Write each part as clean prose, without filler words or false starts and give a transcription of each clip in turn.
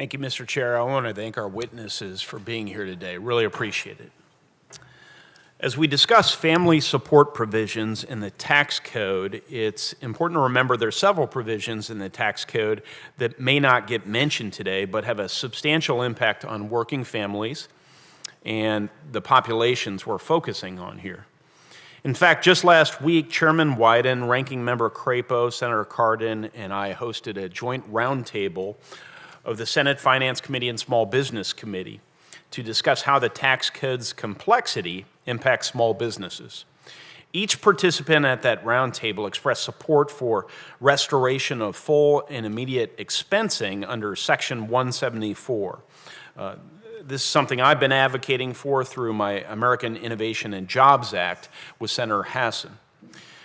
Thank you, Mr. Chair. I want to thank our witnesses for being here today. Really appreciate it. As we discuss family support provisions in the tax code, it's important to remember there are several provisions in the tax code that may not get mentioned today, but have a substantial impact on working families and the populations we're focusing on here. In fact, just last week, Chairman Wyden, Ranking Member Crapo, Senator Cardin, and I hosted a joint roundtable of the Senate Finance Committee and Small Business Committee to discuss how the tax code's complexity impacts small businesses. Each participant at that roundtable expressed support for restoration of full and immediate expensing under Section 174. This is something I've been advocating for through my American Innovation and Jobs Act with Senator Hassan.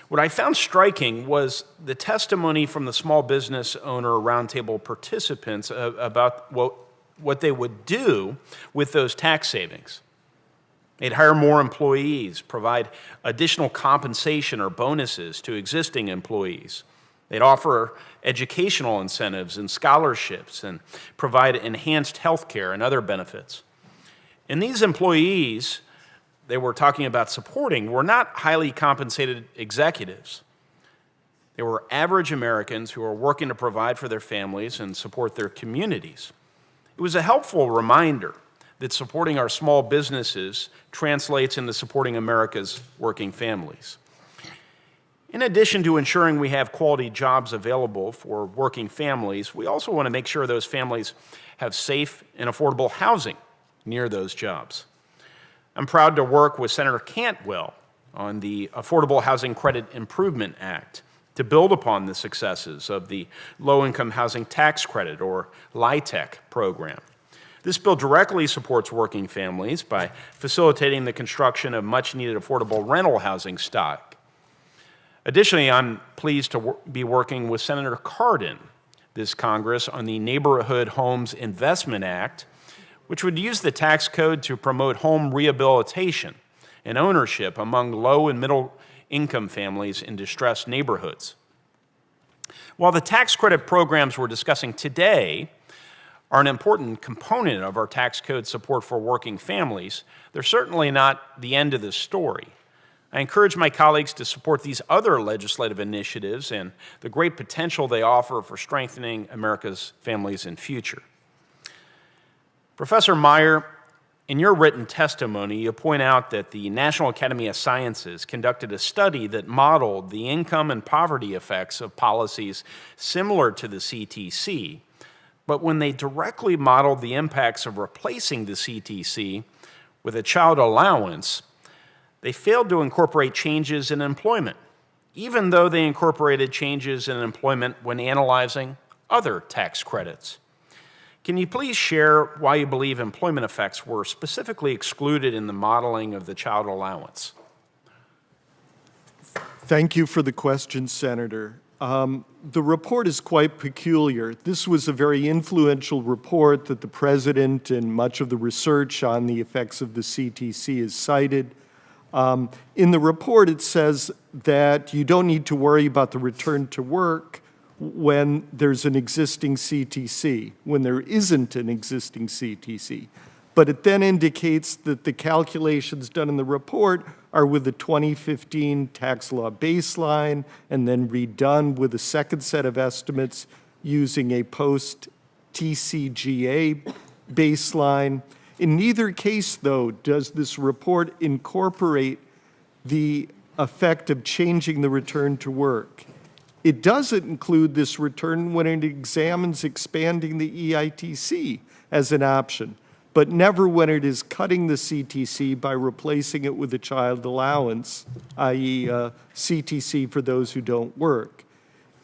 What I found striking was the testimony from the small business owner roundtable participants about what they would do with those tax savings. They'd hire more employees, provide additional compensation or bonuses to existing employees. They'd offer educational incentives and scholarships and provide enhanced health care and other benefits. And these employees they were talking about supporting were not highly compensated executives. They were average Americans who were working to provide for their families and support their communities. It was a helpful reminder that supporting our small businesses translates into supporting America's working families. In addition to ensuring we have quality jobs available for working families, we also want to make sure those families have safe and affordable housing near those jobs. I'm proud to work with Senator Cantwell on the Affordable Housing Credit Improvement Act to build upon the successes of the Low-Income Housing Tax Credit, or LIHTC program. This bill directly supports working families by facilitating the construction of much-needed affordable rental housing stock. Additionally, I'm pleased to be working with Senator Cardin this Congress on the Neighborhood Homes Investment Act, which would use the tax code to promote home rehabilitation and ownership among low and middle income families in distressed neighborhoods. While the tax credit programs we're discussing today are an important component of our tax code support for working families, they're certainly not the end of the story. I encourage my colleagues to support these other legislative initiatives and the great potential they offer for strengthening America's families and future. Professor Meyer, in your written testimony, you point out that the National Academy of Sciences conducted a study that modeled the income and poverty effects of policies similar to the CTC, but when they directly modeled the impacts of replacing the CTC with a child allowance, they failed to incorporate changes in employment, even though they incorporated changes in employment when analyzing other tax credits. Can you please share why you believe employment effects were specifically excluded in the modeling of the child allowance? Thank you for the question, Senator. The report is quite peculiar. This was a very influential report that the President and much of the research on the effects of the CTC is cited. In the report, it says that you don't need to worry about the return to work when there's an existing CTC, when there isn't an existing CTC. But it then indicates that the calculations done in the report are with the 2015 tax law baseline and then redone with a second set of estimates using a post-TCGA baseline. In neither case, though, does this report incorporate the effect of changing the return to work. It doesn't include this return when it examines expanding the EITC as an option, but never when it is cutting the CTC by replacing it with a child allowance, i.e. CTC for those who don't work.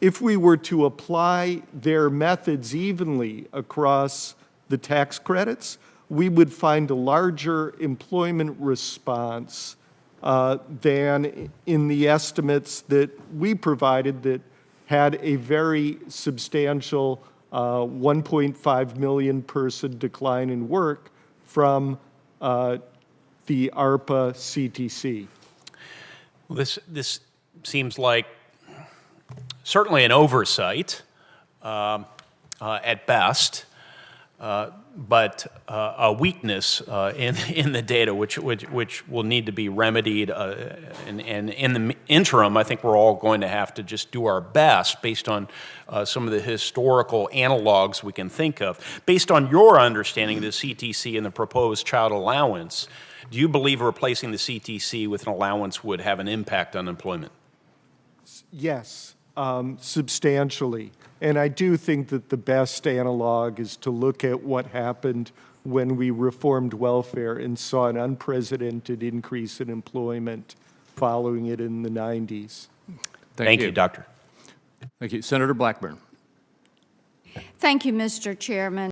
If we were to apply their methods evenly across the tax credits, we would find a larger employment response than in the estimates that we provided that had a very substantial 1.5 million person decline in work from the ARPA CTC. Well, this seems like certainly an oversight at best. but a weakness in the data, which will need to be remedied. And in the interim, I think we're all going to have to just do our best based on some of the historical analogs we can think of. Based on your understanding of the CTC and the proposed child allowance, do you believe replacing the CTC with an allowance would have an impact on employment? Yes, substantially. And I do think that the best analog is to look at what happened when we reformed welfare and saw an unprecedented increase in employment following it in the 90s. Thank you, Doctor. Thank you. Senator Blackburn. Thank you, Mr. Chairman.